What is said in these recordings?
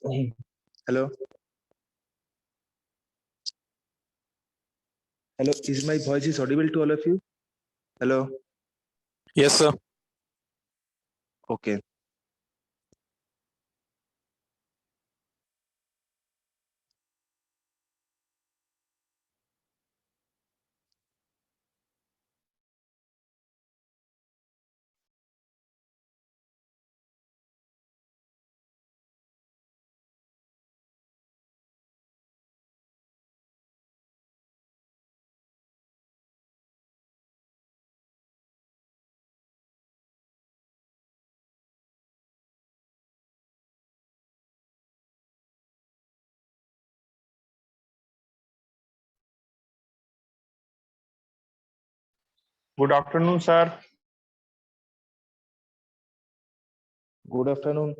Hello, hello. Is my voice is audible to all of you? Hello. Yes, sir. Okay. Good afternoon, sir. Good afternoon.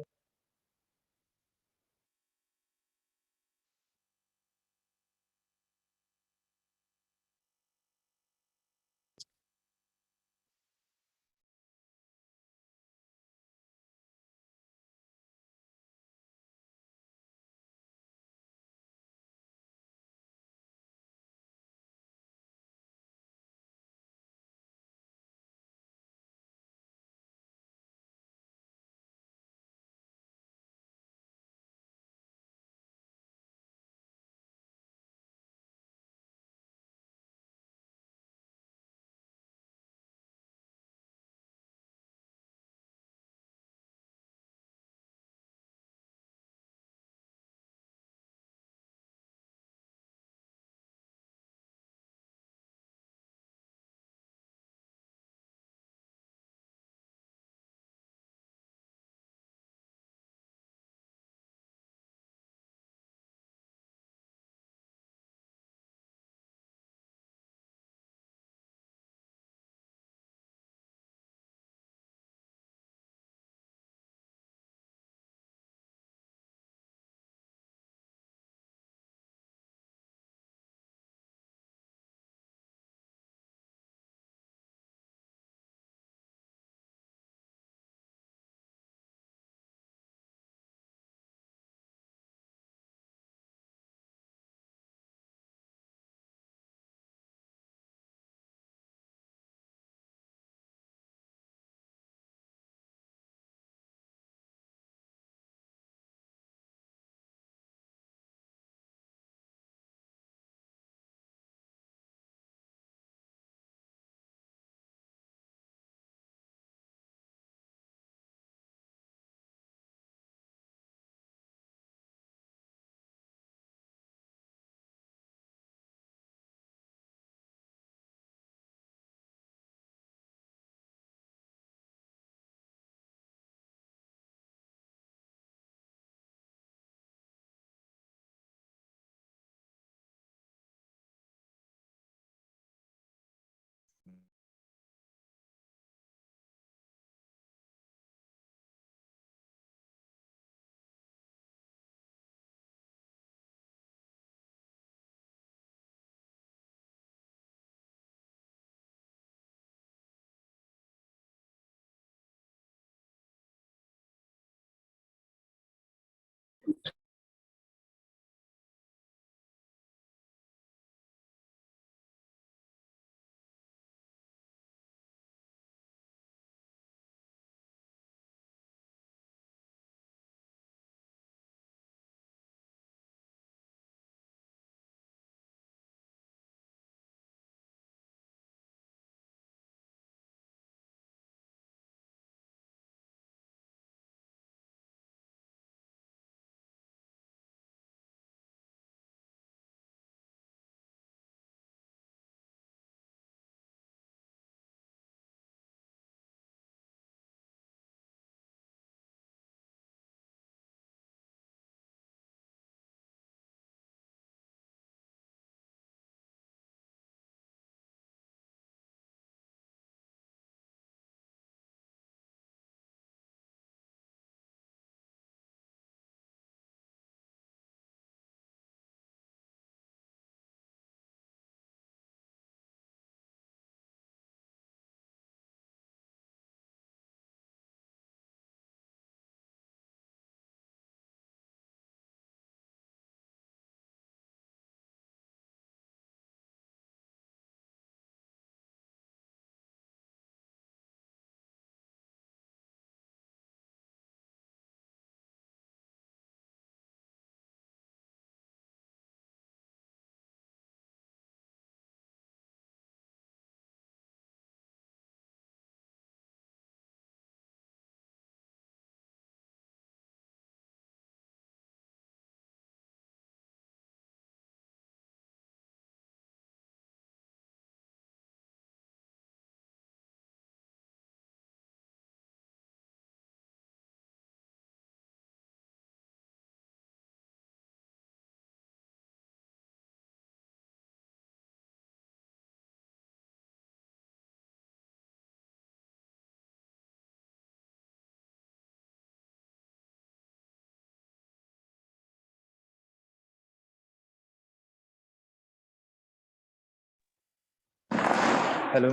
Hello.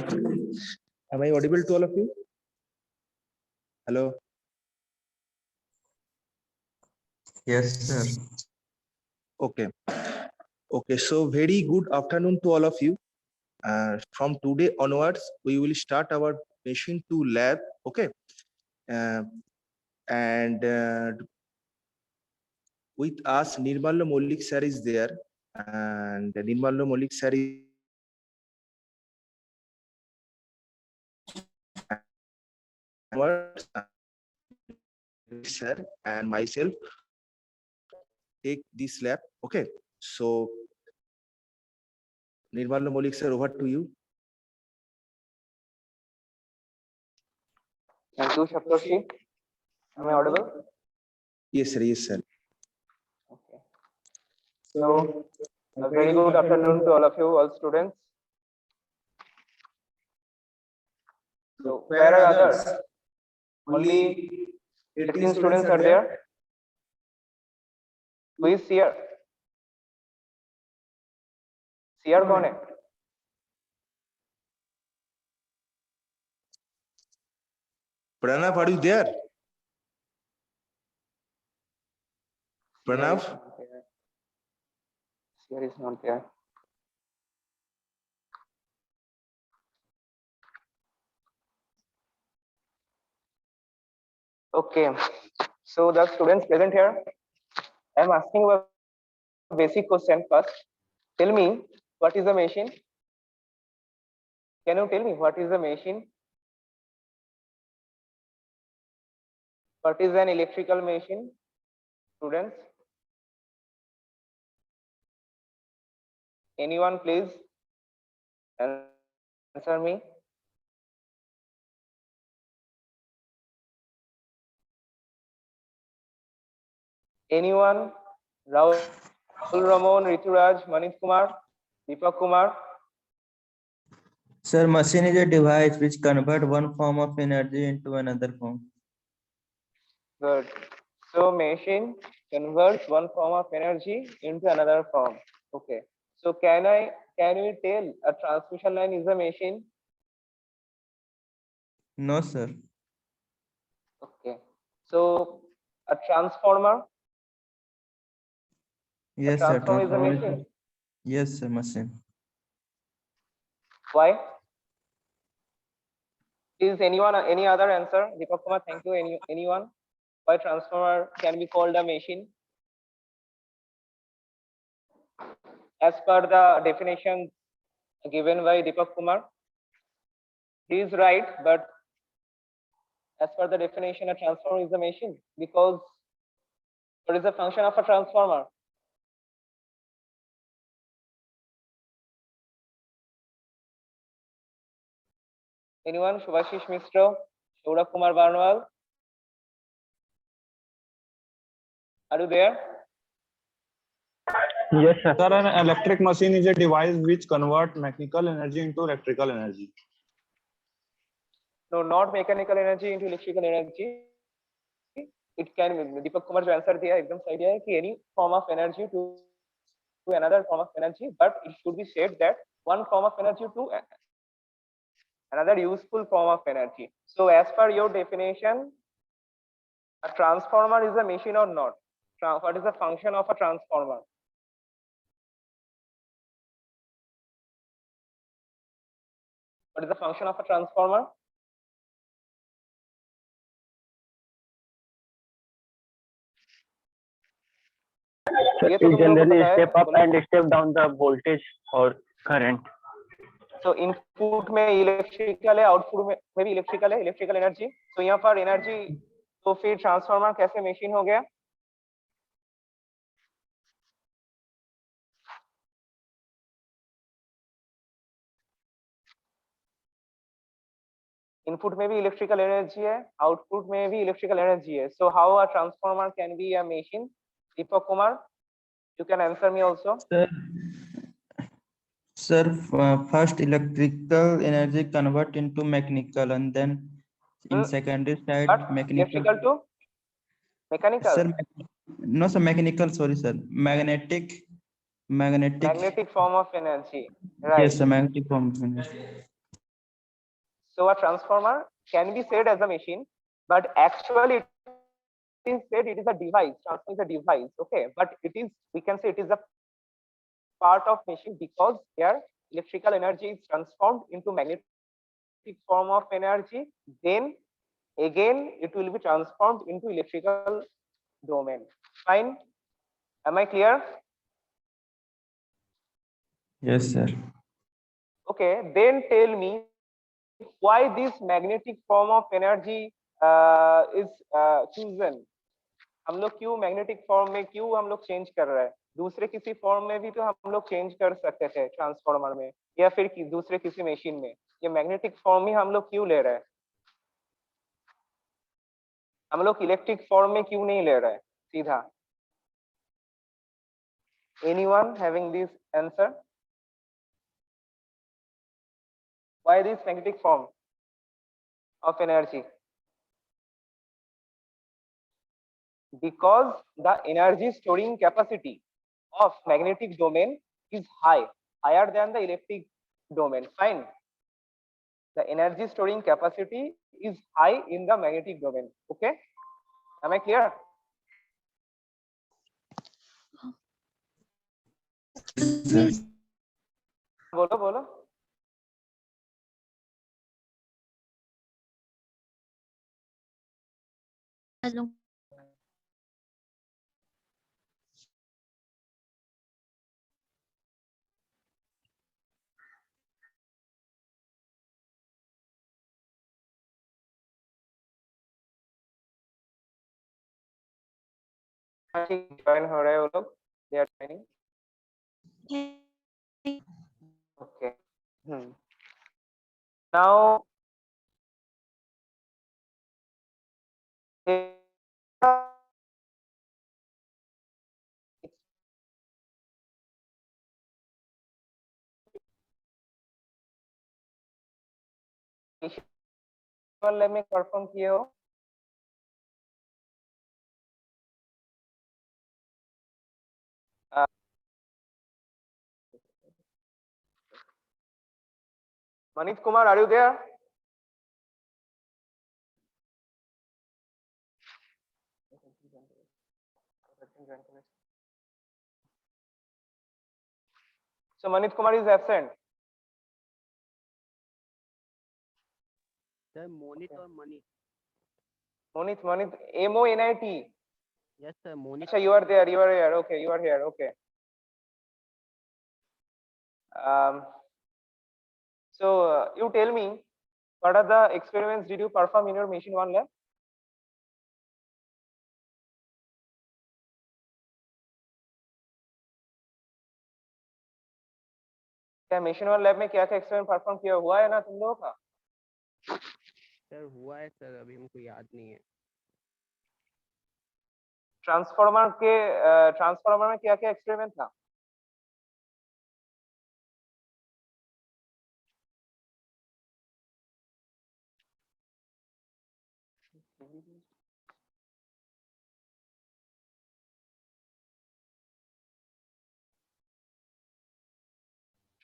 Am I audible to all of you? Hello. Yes, sir. Okay. Okay. So very good afternoon to all of you. From today onwards, we will start our machine to lab. Okay. And with us, Nirmalya Mollik sir is there, and Nirmalya Mollik sir is sir and myself take this lab. Okay. So Nirmalya Mollik sir, over to you. Thank you, Saptarshi. Am I audible? Yes, sir. Yes, sir. Okay. So, a very good afternoon to all of you, all students. So, where are others? Only 18 students are there. Who is here? CR कौन है? Pranav, are you there? Pranav? CR is not there. Okay. So, the students present here, I am asking you a basic question first. Tell me, what is a machine? Can you tell me what is a machine? What is an electrical machine? Students? Anyone please answer me? Anyone? Rahul Ramon, Rituraj, Manit Kumar, Deepak Kumar? Sir, machine is a device which convert one form of energy into another form. Good. So machine converts one form of energy into another form. Okay. So can we tell a transmission line is a machine? No, sir. Okay. So a transformer? Yes, sir. Transformer is a Transformer is- machine. Yes, sir, machine. Why? Is anyone any other answer? Deepak Kumar, thank you. Anyone? Why transformer can be called a machine? As per the definition given by Deepak Kumar, he is right, but as per the definition, a transformer is a machine because what is the function of a transformer? Anyone? Shubhashish Mishra, Saurabh Kumar Barnwal. Are you there? Yes, sir. Sir, an electric machine is a device which convert mechanical energy into electrical energy. No, not mechanical energy into electrical energy. It can be, Deepak Kumar जो answer दिया एकदम सही दिया है कि any form of energy to another form of energy, but it should be said that one form of energy to another useful form of energy. So as per your definition, a transformer is a machine or not? What is the function of a transformer? What is the function of a transformer? It generally step up and step down the voltage or current. So input में electrical है, output में भी electrical है, electrical energy. So यहाँ पर energy तो फिर transformer कैसे machine हो गया? Input में भी electrical energy है, output में भी electrical energy है. So how a transformer can be a machine? Deepak Kumar, you can answer me also. Sir, first electrical energy convert into mechanical, and then in secondary side But mechanical. electrical to mechanical. Sir, no, sir, mechanical. Sorry, sir. Magnetic Magnetic form of energy. Right. Yes, sir, magnetic form of energy. So a transformer can be said as a machine, but actually it is said it is a device. Transformer is a device, okay, but it is, we can say it is a part of machine because here electrical energy is transformed into magnetic form of energy, then again it will be transformed into electrical domain. Fine, am I clear? Yes, sir. Okay, then tell me why this magnetic form of energy is chosen. हम लोग क्यों magnetic form में क्यों हम लोग change कर रहे हैं? दूसरे किसी फॉर्म में भी तो हम लोग चेंज कर सकते थे ट्रांसफार्मर में या फिर दूसरे किसी मशीन में, ये मैग्नेटिक फॉर्म ही हम लोग क्यों ले रहे हैं? हम लोग इलेक्ट्रिक फॉर्म में क्यों नहीं ले रहे हैं सीधा? Anyone having this answer? Why this magnetic form of energy? Because the energy storing capacity of magnetic domain is higher than the electric domain. Fine, the energy storing capacity is high in the magnetic domain. Okay, am I clear? Sir. बोलो बोलो. Hello. Join हो रहे हो लोग? They are joining. Okay. Now lab में perform किए हो? Manit Kumar, are you there? So Manit Kumar is absent. Sir, Monit or Manit? Monit, MONIT. Yes, sir, Monit. Acha, you are there, you are here. Okay, you are here. Okay. So you tell me, what are the experiments did you perform in your machine 1 lab? क्या machine 1 lab में क्या क्या experiment perform किया हुआ है ना तुम लोगों का? सर हुआ है सर, अभी हमको याद नहीं है. ट्रांसफार्मर में क्या क्या एक्सपेरिमेंट था?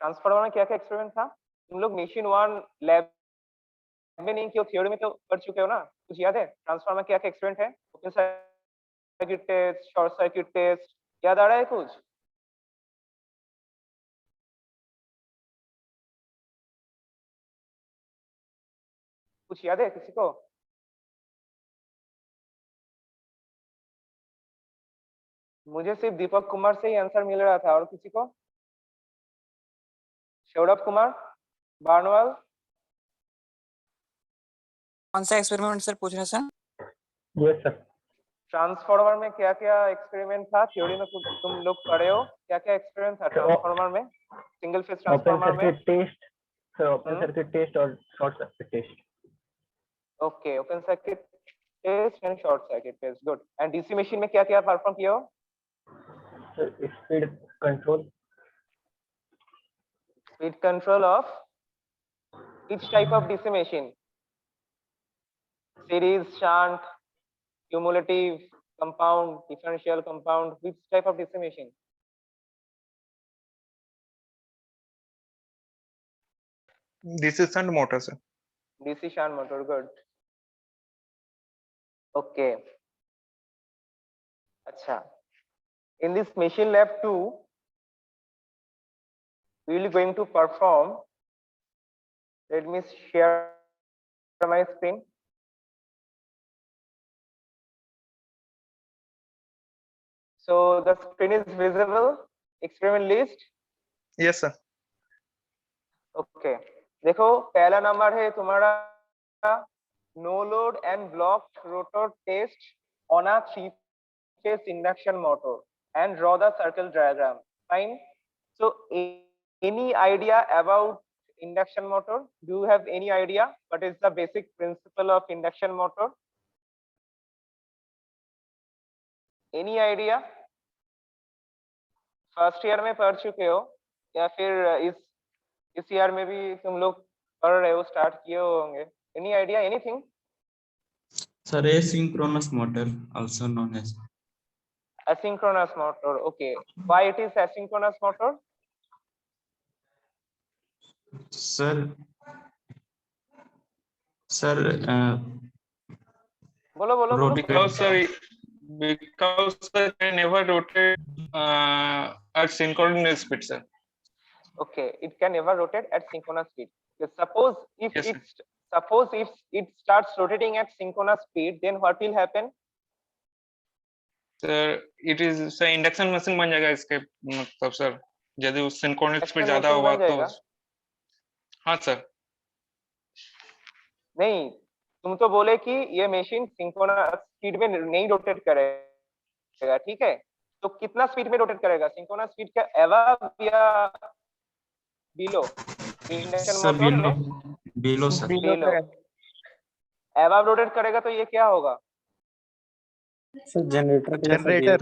ट्रांसफार्मर में क्या क्या एक्सपेरिमेंट था? तुम लोग मशीन 1 लैब में नहीं किया, थ्योरी में तो कर चुके हो ना? कुछ याद है ट्रांसफार्मर में क्या क्या एक्सपेरिमेंट है? Open circuit test, short circuit test, याद आ रहा है कुछ? कुछ याद है किसी को? मुझे सिर्फ दीपक कुमार से ही आंसर मिल रहा था, और किसी को? सौरभ कुमार, बार्नवाल? कौन सा एक्सपेरिमेंट सर पूछ रहे हैं सर? Yes, sir. ट्रांसफार्मर में क्या क्या एक्सपेरिमेंट था? थ्योरी में तुम लोग पढ़े हो, क्या क्या एक्सपेरिमेंट था ट्रांसफार्मर में? सिंगल फेज Open ट्रांसफार्मर में? circuit test, sir, open circuit test or short circuit test. Okay, open circuit test and short circuit test, good. And DC machine में क्या क्या परफॉर्म किया हो? Sir, speed control. Speed control of which type of DC machine? Series, shunt, cumulative, compound, differential, compound, which type of DC machine? This is shunt motor, sir. DC shunt motor, good. Okay. Acha. In this machine lab 2, we will going to perform. Let me share my screen. So the screen is visible. Experiment list. Yes, sir. Okay देखो पहला number है तुम्हारा no load and blocked rotor test on a 3-phase induction motor and draw the circle diagram fine so any idea about induction motor? Do you have any idea what is the basic principle of induction motor? Any idea? First year में पढ़ चुके हो या फिर इस year में भी तुम लोग पढ़ रहे हो, स्टार्ट किए होंगे? Any idea, anything? Sir, asynchronous motor, also known as. Asynchronous motor. Okay. Why it is asynchronous motor? Sir, बोलो बोलो बोलो. Because sir can never rotate at synchronous speed, sir. Okay, it can never rotate at synchronous speed. Suppose if Yes, it starts rotating at synchronous speed, then what will happen? Sir, it is sir induction machine बन जाएगा इसके मतलब sir यदि उस synchronous speed Induction ज्यादा machine होगा बन तो जाएगा? हाँ सर नहीं, तुम तो बोले कि ये मशीन सिंक्रोनस स्पीड में नहीं रोटेट करेगा, ठीक है? तो कितना स्पीड में रोटेट करेगा? सिंक्रोनस स्पीड के अबव या बिलो? इंडक्शन sir, मोटर में below, sir. Below above rotate करेगा तो ये क्या होगा? जनरेटर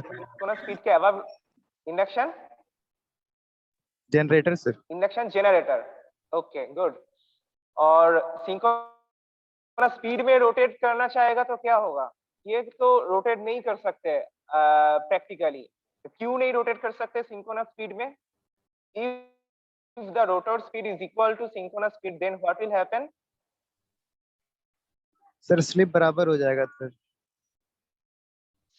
सिंक्रोनस स्पीड के above induction generator sir induction generator. Okay good. और सिंक्रोनस स्पीड में रोटेट करना चाहेगा तो क्या होगा? ये तो रोटेट नहीं कर सकते प्रैक्टिकली. क्यों नहीं रोटेट कर सकते सिंक्रोनस स्पीड में? If the rotor speed is equal to synchronous speed, then what will happen? Sir slip बराबर हो जाएगा सर.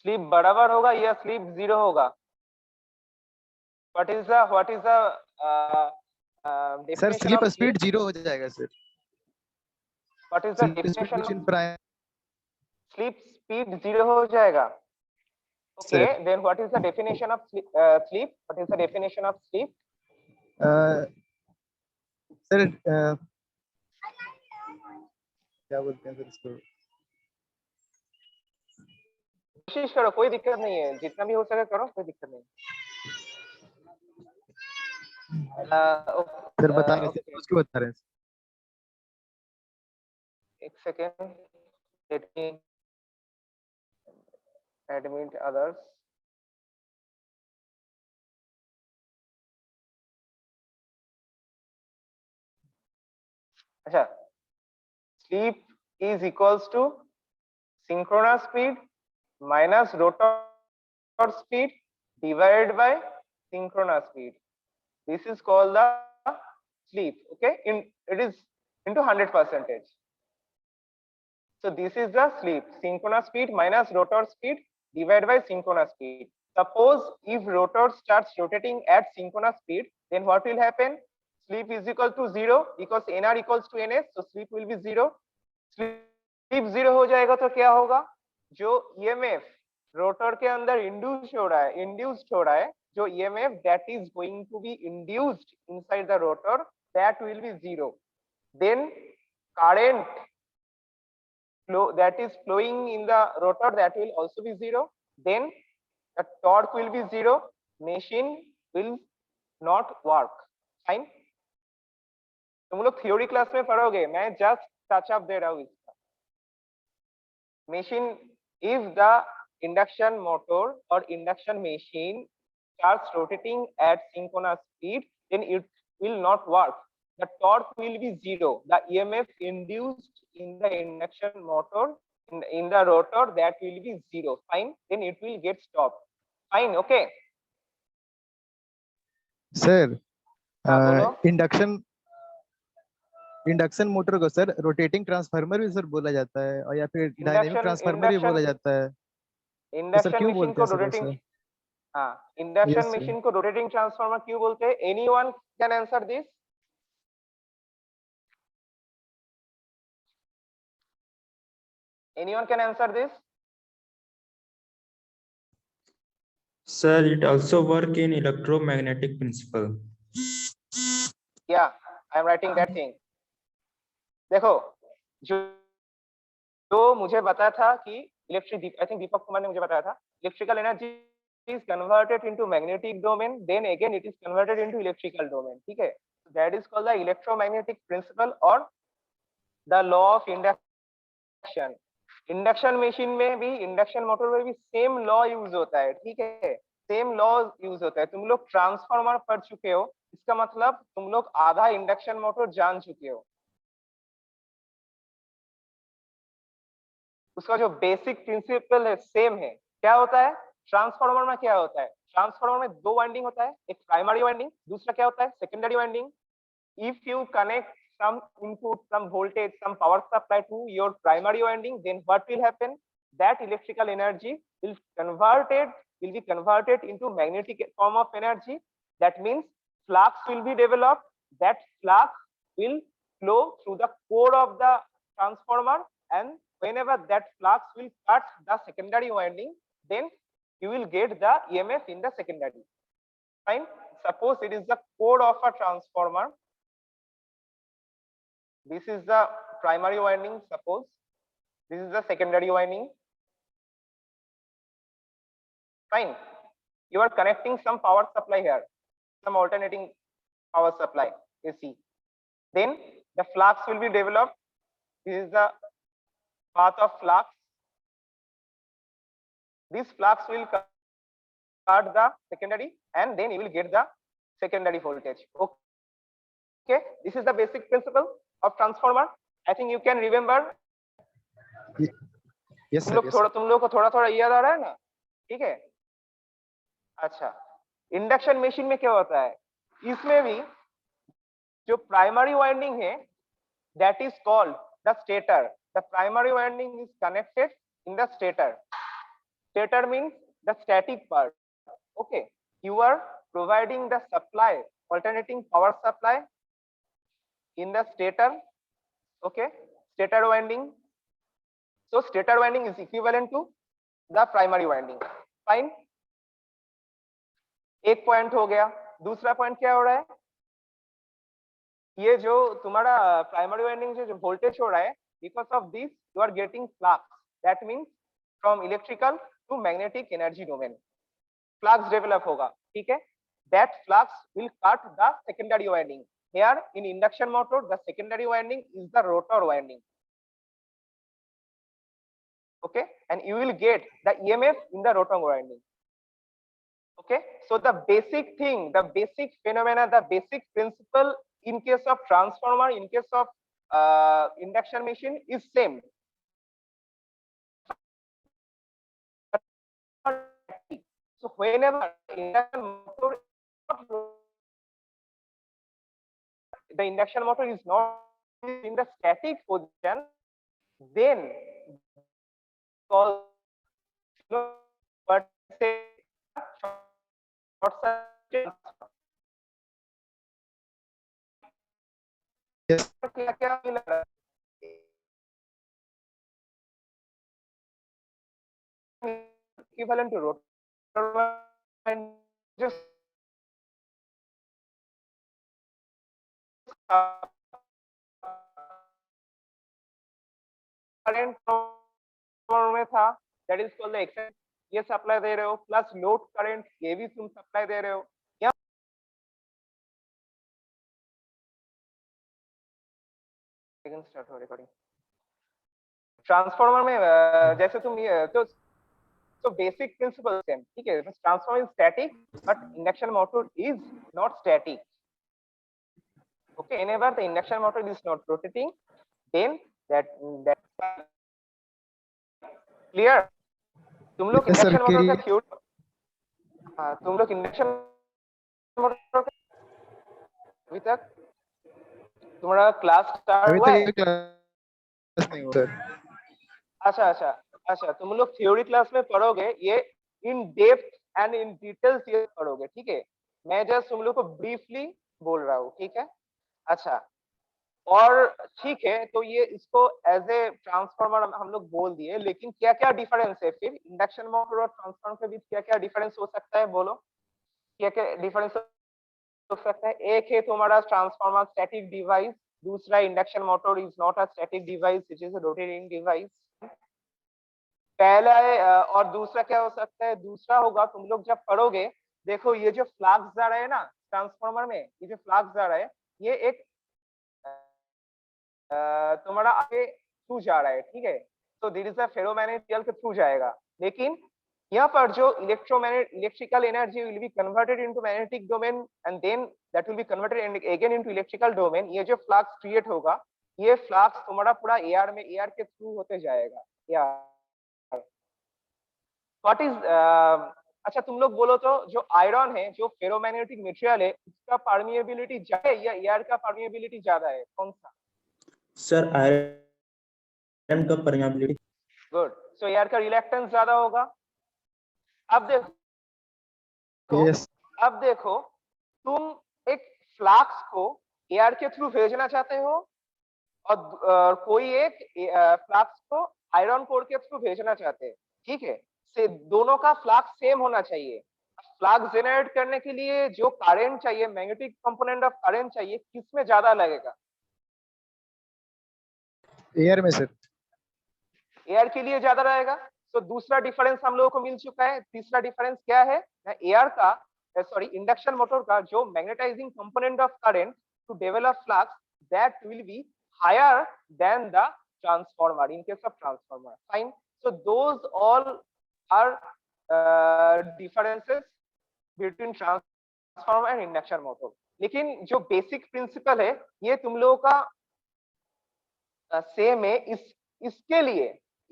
स्लिप बराबर होगा या स्लिप 0 होगा? What is the sir definition slip of speed sleep? 0 हो जाएगा sir. What is the definition of sleep speed 0 हो जाएगा? Okay, then what is the definition of sleep? What is the definition of sleep? Sir क्या बोलते हैं sir इसको? कोशिश करो, कोई दिक्कत नहीं है, जितना भी हो सके करो, कोई दिक्कत नहीं. सर बता रहे थे, उसको बता रहे हैं. एक second, let me admit others. अच्छा, sleep is equals to synchronous speed minus rotor speed divided by synchronous speed. This is called the sleep. Okay, it is into 100%. So this is the sleep. Synchronous speed minus rotor speed divided by synchronous speed. Suppose if rotor starts rotating at synchronous speed, then what will happen? Sleep is equal to 0 because nr equals to ns, so sleep will be 0. Sleep 0 हो जाएगा तो क्या होगा? जो EMF rotor के अंदर induced हो रहा है, जो EMF that is going to be induced inside the rotor, that will be 0. Then current flow that is flowing in the rotor, that will also be 0. Then the torque will be 0. Machine will not work. Fine. तुम लोग theory class में पढ़ोगे, मैं just touch up दे रहा हूँ इसका. Machine, if the induction motor or induction machine starts rotating at synchronous speed, then it will not work. The torque will be 0. The EMF induced in the induction motor in the rotor, that will be 0. Fine. Then it will get stopped. Fine. Okay. Sir बोलो. Induction motor को sir rotating transformer भी sir बोला जाता है, और या फिर dynamic transformer भी बोला जाता है। तो सर इंडक्शन क्यों मशीन बोलते को हैं सर रोटेटिंग, ऐसा? हाँ, इंडक्शन यस सर। मशीन को रोटेटिंग ट्रांसफार्मर क्यों बोलते हैं? Anyone can answer this? Anyone can answer this? Sir, it also work in electromagnetic principle. या I am writing that thing. देखो, जो जो मुझे बताया था कि electric, I think Deepak Kumar ने मुझे बताया था, electrical energy is converted into magnetic domain, then again it is converted into electrical domain, ठीक है? That is called the electromagnetic principle or the law of induction. Induction machine में भी, induction motor में भी सेम लॉ यूज होता है, ठीक है? सेम लॉ यूज होता है। तुम लोग ट्रांसफार्मर पढ़ चुके हो, इसका मतलब तुम लोग आधा इंडक्शन मोटर जान चुके हो। उसका जो बेसिक प्रिंसिपल है सेम है। क्या होता है ट्रांसफार्मर में? क्या होता है ट्रांसफार्मर में? दो वाइंडिंग होता है, एक प्राइमरी वाइंडिंग, दूसरा क्या होता है secondary winding. If you connect some input, some voltage, some power supply to your primary winding, then what will happen? That electrical energy will be converted into magnetic form of energy. That means flux will be developed. That flux will flow through the core of the transformer, and whenever that flux will cut the secondary winding, then you will get the EMF in the secondary. Fine. Suppose it is the core of a transformer. This is the primary winding, suppose this is the secondary winding. Fine. You are connecting some power supply here, some alternating power supply AC. Then the flux will be developed. This is the path of flux. This flux will cut the secondary, and then you will get the secondary voltage. Okay, this is the basic principle of transformer. I think you can remember. Yes तुम sir. लोग तुम लोग को थोड़ा याद आ रहा है ना? ठीक है, अच्छा। इंडक्शन मशीन में क्या होता है? इसमें भी जो प्राइमरी वाइंडिंग है, that is called the stator. The primary winding is connected in the stator. Stator means the static part. Okay, you are providing the supply, alternating power supply in the stator. Okay, stator winding. So stator winding is equivalent to the primary winding. Fine. एक point हो गया। दूसरा point क्या हो रहा है? ये जो तुम्हारा प्राइमरी वाइंडिंग जो वोल्टेज हो रहा है, because of this you are getting flux. That means from electrical to magnetic energy domain flux develop होगा, ठीक है? That flux will cut the secondary winding. Here in induction motor, the secondary winding is the rotor winding. Okay, and you will get the EMF in the rotor winding. Okay, so the basic thing, the basic phenomena, the basic principle in case of transformer, in case of induction machine is same. So whenever induction motor, the induction motor is not in the static position, then call what say short circuit. Yes. क्या मिला? Equivalent to rotor and just current में था, that is called the excess. ये supply दे रहे हो plus load current, ये भी तुम सप्लाई दे रहे हो। स्टार्ट हो रिकॉर्डिंग। ट्रांसफार्मर में जैसे तुम ये तो बेसिक प्रिंसिपल सेम, ठीक है? Transformer is static but induction motor is not static. Okay, whenever the induction motor is not rotating, then that clear? तुम लोग Yes, sir, इंडक्शन मोटर का clear. थ्योरी, हाँ, तुम लोग इंडक्शन मोटर अभी तक तुम्हारा क्लास स्टार्ट अभी हुआ तक है? ये क्लास नहीं हुआ सर। अच्छा अच्छा अच्छा, तुम लोग थ्योरी क्लास में पढ़ोगे ये, in depth and in details ये पढ़ोगे, ठीक है? मैं जस्ट तुम लोग को ब्रीफली बोल रहा हूँ, ठीक है? अच्छा, और ठीक है, तो ये इसको एज ए ट्रांसफार्मर हम लोग बोल दिए, लेकिन क्या क्या डिफरेंस है फिर इंडक्शन मोटर और ट्रांसफार्मर के बीच? क्या क्या डिफरेंस हो सकता है, बोलो क्या क्या डिफरेंस हो सकता है? एक है तुम्हारा ट्रांसफार्मर स्टैटिक डिवाइस, दूसरा induction motor is not a static device, it is a rotating device. पहला है और दूसरा क्या हो सकता है? दूसरा होगा तुम लोग जब पढ़ोगे, देखो ये जो फ्लक्स जा रहा है ना ट्रांसफार्मर में, ये जो फ्लक्स जा रहा है ये एक तुम्हारा आगे थ्रू जा रहा है, ठीक है? तो देयर इज अ फेरोमैग्नेटिक के थ्रू जाएगा, लेकिन यहाँ पर जो electrical energy will be converted into magnetic domain and then that will be converted again into electrical domain. ये जो फ्लक्स क्रिएट होगा, ये फ्लक्स तुम्हारा पूरा एयर में, एयर के थ्रू होते जाएगा। एयर व्हाट इज अच्छा तुम लोग बोलो तो, जो आयरन है, जो फेरोमैग्नेटिक मटेरियल है, उसका परमिएबिलिटी ज्यादा है या एयर का परमिएबिलिटी ज्यादा है? कौन सा? सर आयरन का परमेबिलिटी। गुड, सो एयर का रिलक्टेंस ज्यादा होगा। अब देखो, यस अब देखो, तुम एक फ्लक्स को एयर के थ्रू भेजना चाहते हो और कोई एक फ्लक्स को आयरन कोर के थ्रू भेजना चाहते हैं, ठीक है? से दोनों का फ्लक्स सेम होना चाहिए। फ्लक्स जनरेट करने के लिए जो करंट चाहिए, मैग्नेटिक कंपोनेंट ऑफ करंट चाहिए, किसमें ज्यादा लगेगा? एयर में सर। एयर के लिए ज्यादा रहेगा। तो दूसरा डिफरेंस हम लोगों को मिल चुका है। तीसरा डिफरेंस क्या है? एयर का, सॉरी, इंडक्शन मोटर का जो magnetising component of current to develop flux, that will be higher than the transformer in case of transformer. Fine, so those all are differences between transformer and induction motor. लेकिन जो basic principle है ये तुम लोगों का same है।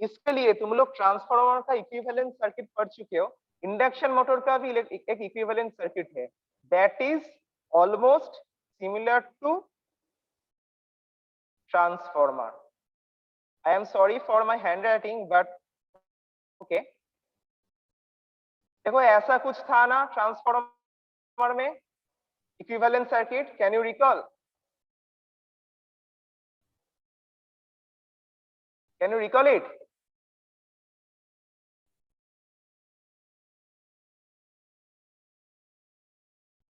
इसके लिए तुम लोग ट्रांसफार्मर का इक्विवेलेंट सर्किट पढ़ चुके हो। इंडक्शन मोटर का भी एक इक्विवेलेंट सर्किट है, that is almost similar to transformer. I am sorry for my handwriting, but okay. देखो ऐसा कुछ था ना ट्रांसफार्मर में equivalent circuit, can you recall? Can you recall it?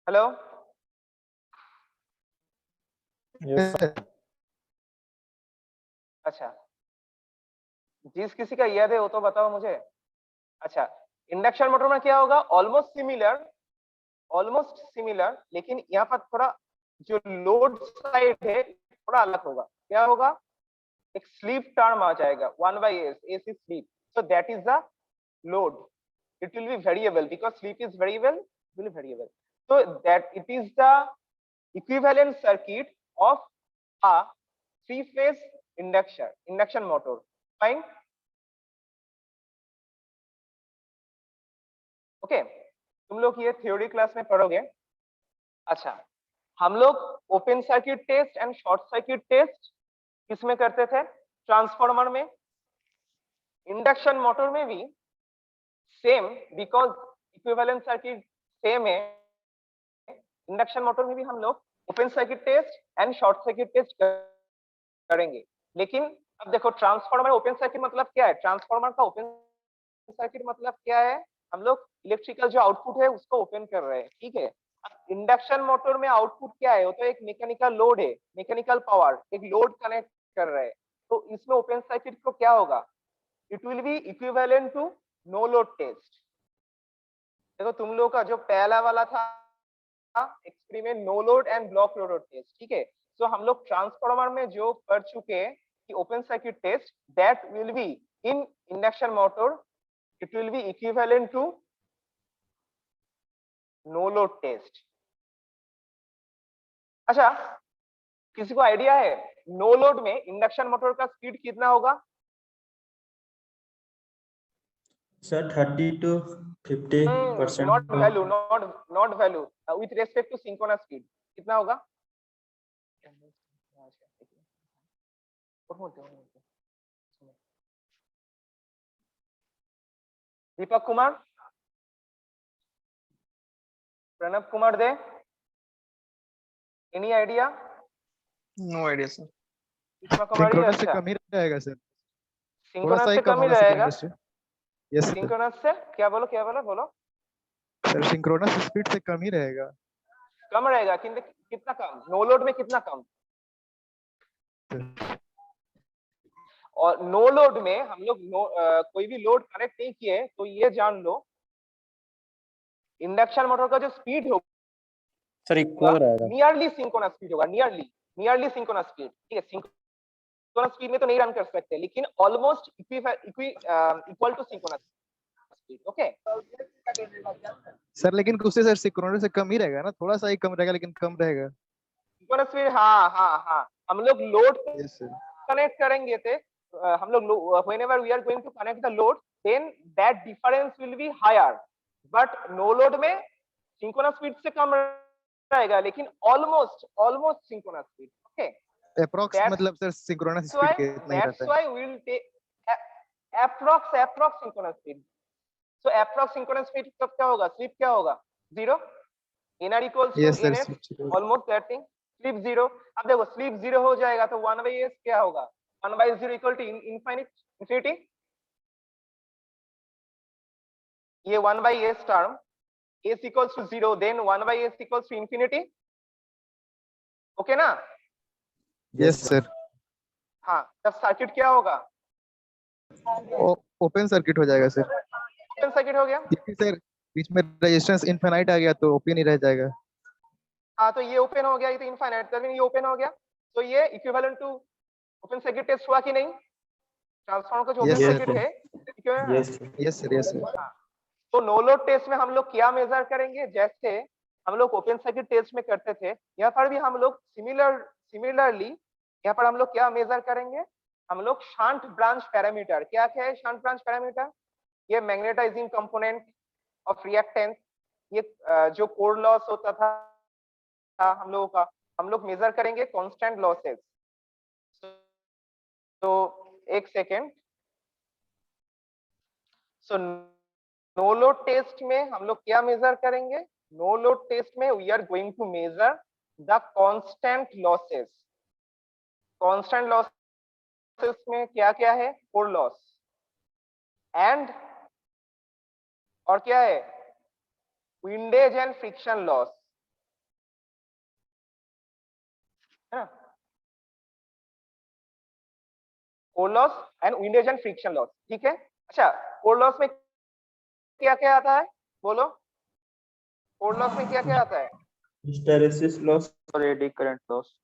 Hello? Yes, sir. अच्छा, जिस किसी का याद है वो तो बताओ मुझे। अच्छा, इंडक्शन मोटर में क्या होगा? ऑलमोस्ट सिमिलर, लेकिन यहाँ पर थोड़ा जो लोड साइड है थोड़ा अलग होगा। क्या होगा? एक स्लीप टर्म आ जाएगा, 1/s, s is sleep, so that is the load. It will be variable because sleep is variable, will be variable. So that it is the equivalent circuit of a three-phase induction motor. Fine. Okay, तुम लोग ये theory class में पढ़ोगे। अच्छा, हम लोग open circuit test and short circuit test किसमें करते थे? ट्रांसफार्मर में। इंडक्शन मोटर में भी same, because equivalent circuit same है। इंडक्शन मोटर में भी हम लोग open circuit test and short circuit test करेंगे। लेकिन अब देखो, ट्रांसफार्मर ओपन सर्किट मतलब क्या है? ट्रांसफार्मर का ओपन सर्किट मतलब क्या है? हम लोग इलेक्ट्रिकल जो आउटपुट है उसको ओपन कर रहे हैं, ठीक है? इंडक्शन मोटर में आउटपुट क्या है? वो तो एक मैकेनिकल लोड है, मैकेनिकल पावर, एक लोड कनेक्ट कर रहे हैं। तो इसमें ओपन सर्किट को क्या होगा? It will be equivalent to no load test. देखो तुम लोग का जो पहला वाला था experiment, no load and block load test, ठीक है? सो हम लोग ट्रांसफार्मर में जो पढ़ चुके हैं कि open circuit test, that will be in induction motor, it will be equivalent to no load test. अच्छा, किसी को आइडिया है नो लोड में इंडक्शन मोटर का स्पीड कितना होगा? Sir 30 to 50%। Not value, not value, with respect to synchronous speed कितना होगा? Deepak Kumar, Pranab Kumar Dey, any idea? No idea sir. Deepak Kumar ही, सिंक्रोनस से अच्छा कम ही रहेगा सर, थोड़ा सिंक्रोनस सा ही से कम कम ही होगा रहेगा। सिंक्रोनस से। यस सर, सिंक्रोनस से क्या बोलो बोलो। सर सिंक्रोनस स्पीड से कम ही रहेगा। कम रहेगा, कितना कम? नो लोड में कितना कम? और नो लोड में हम लोग कोई भी लोड कनेक्ट नहीं किए तो ये जान लो इंडक्शन मोटर का जो स्पीड होगा सर इक्वल रहेगा। नियरली सिंक्रोनस स्पीड होगा, नियरली सिंक्रोनस स्पीड। ठीक है, सिंक्रोनस स्पीड में तो नहीं रन कर सकते लेकिन almost equal to synchronous speed. Okay sir लेकिन उससे सर सिंक्रोनस से कम ही रहेगा ना, थोड़ा सा ही कम रहेगा लेकिन कम रहेगा। सिंक्रोनस स्पीड, हाँ हम लोग लोड यस सर, कनेक्ट करेंगे थे, हम लोग whenever we are going to connect the load then that difference will be higher, but no load में सिंक्रोनस स्पीड से कम रहेगा लेकिन almost synchronous speed. Okay approx That's मतलब सर सिंक्रोनस स्पीड कितना ही that's रहता है। why we will take approx synchronous speed. So approx synchronous speed कब क्या होगा? स्लिप क्या होगा? 0। nr equals to yes sir, nf, almost that thing. Slip 0। अब देखो स्लिप 0 हो जाएगा तो 1/s क्या होगा? 1/0 इक्वल टू इंफिनिटी। ये 1/s term s equals to 0 then 1/s equals to infinity। Okay ना? यस सर, हाँ, तब सर्किट क्या होगा? ओपन सर्किट हो जाएगा सर, ओपन सर्किट हो गया। क्योंकि सर बीच में रेजिस्टेंस इनफिनाइट आ गया तो ओपन ही रह जाएगा। हाँ तो ये ओपन हो गया, ये तो इनफाइनाइट था, ये ओपन हो गया तो ये equivalent to open circuit test हुआ कि नहीं? ट्रांसफार्मर का जो ओपन Yes, sir. सर्किट है, ठीक है? Yes sir, yes sir. तो नो लोड टेस्ट में हम लोग क्या मेजर करेंगे? जैसे हम लोग ओपन सर्किट टेस्ट में करते थे, यहाँ पर भी हम लोग सिमिलरली यहाँ पर हम लोग क्या मेजर करेंगे? हम लोग शंट ब्रांच पैरामीटर। क्या क्या है शंट ब्रांच पैरामीटर? ये मैग्नेटाइजिंग कंपोनेंट ऑफ रिएक्टेंस, ये जो कोर लॉस होता था हम लोगों का, हम लोग मेजर करेंगे कांस्टेंट लॉसेस। तो एक second, so no load test में हम लोग क्या मेजर करेंगे? नो लोड टेस्ट में we are going to measure the constant losses. Constant losses में क्या क्या है? कोर लॉस एंड और क्या है? विंडेज एंड फ्रिक्शन लॉस, है ना? Core loss and windage and friction loss, ठीक है। अच्छा, कोर लॉस में क्या क्या आता है? बोलो, कोर लॉस में क्या क्या आता है? हिस्टैरिसीस लॉस और eddy current loss.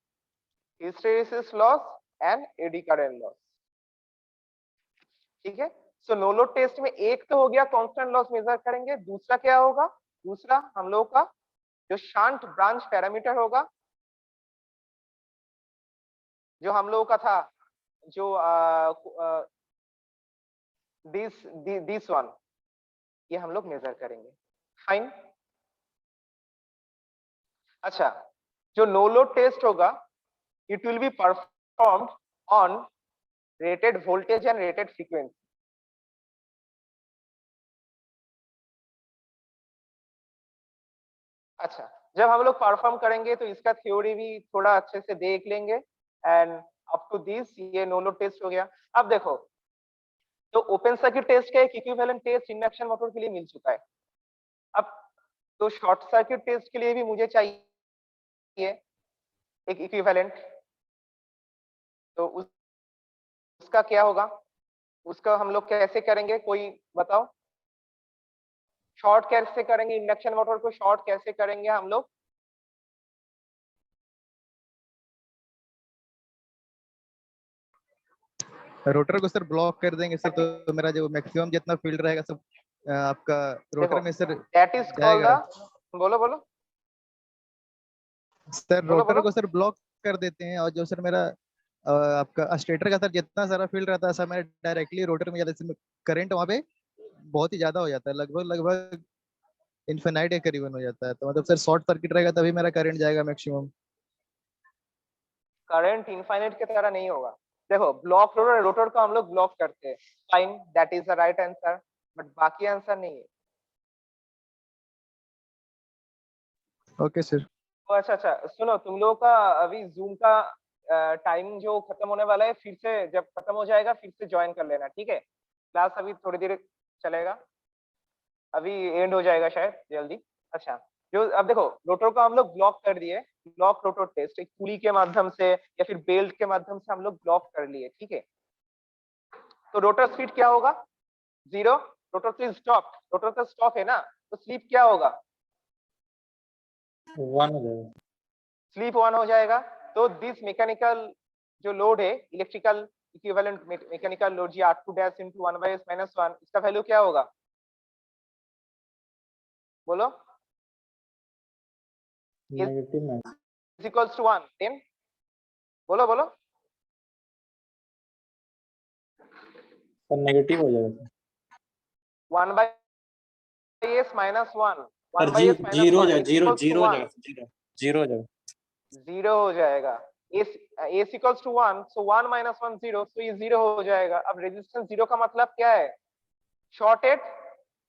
Hysteresis loss and eddy current loss, ठीक है। सो नो लोड टेस्ट में एक तो हो गया कांस्टेंट लॉस मेजर करेंगे, दूसरा क्या होगा? दूसरा हम लोग का जो शंट ब्रांच पैरामीटर होगा, जो हम लोगों का था, जो दिस वन, ये हम लोग मेजर करेंगे। फाइन। अच्छा, जो नो लोड टेस्ट होगा, it will be performed on rated voltage and rated frequency. अच्छा, जब हम लोग परफॉर्म करेंगे तो इसका थ्योरी भी थोड़ा अच्छे से देख लेंगे एंड अप टू दिस ये नो लोड टेस्ट हो गया। अब देखो, तो ओपन सर्किट टेस्ट का एक इक्विवेलेंट टेस्ट इंडक्शन मोटर के लिए मिल चुका है। अब तो शॉर्ट सर्किट टेस्ट के लिए भी मुझे चाहिए एक इक्विवेलेंट, तो उसका क्या होगा? उसका हम लोग कैसे करेंगे, कोई बताओ? शॉर्ट कैसे करेंगे इंडक्शन मोटर को? शॉर्ट कैसे करेंगे हम लोग? रोटर को सर ब्लॉक कर देंगे सर, तो मेरा जो मैक्सिमम जितना फील्ड रहेगा सब आपका रोटर में sir that is called the, बोलो बोलो सर, बोलो, रोटर बोलो। को सर ब्लॉक कर देते हैं और जो सर मेरा आपका स्टेटर का सर जितना सारा फील्ड रहता है सर मेरा डायरेक्टली रोटर में जाता है, करंट वहाँ पे बहुत ही ज्यादा हो जाता है, लगभग इनफिनाइट के करीबन हो जाता है। तो मतलब सर शॉर्ट सर्किट रहेगा तभी मेरा करंट जाएगा मैक्सिमम। करंट इनफाइनाइट की तरह नहीं होगा। देखो ब्लॉक रोटर, रोटर को हम लोग ब्लॉक करते हैं, fine, that is the right answer, but बाकी आंसर नहीं है। Okay sir. अच्छा अच्छा, सुनो, तुम लोगों का अभी जूम का टाइम जो खत्म होने वाला है, फिर से जब खत्म हो जाएगा फिर से ज्वाइन कर लेना, ठीक है? क्लास अभी थोड़ी देर चलेगा, अभी एंड हो जाएगा शायद जल्दी। अच्छा, जो अब देखो रोटर को हम लोग ब्लॉक कर दिए, ब्लॉक रोटर टेस्ट एक पुली के माध्यम से या फिर बेल्ट के माध्यम से हम लोग ब्लॉक कर लिए, ठीक है? तो रोटर स्पीड क्या होगा? 0। रोटर तो स्टॉप, रोटर तो स्टॉप है ना, तो स्लीप क्या होगा? 1 हो जाएगा। स्लीप 1 हो जाएगा। तो दिस मैकेनिकल जो लोड है, इलेक्ट्रिकल इक्विवेलेंट मैकेनिकल लोड जी R2 डैश इनटू 1/s-1, इसका वैल्यू क्या होगा? बोलो। नेगेटिव में is equals to 1, then बोलो बोलो। सर नेगेटिव हो जाएगा 1/s-1, सर। 1/s-1 जीरो हो जाएगा, is zero equals to zero हो 1, जाएगा, जीरो हो जाएगा। 0 हो जाएगा। s equals to 1, so 1 - 1 0, so ये 0 हो जाएगा। अब रेजिस्टेंस 0 का मतलब क्या है? शॉर्टेड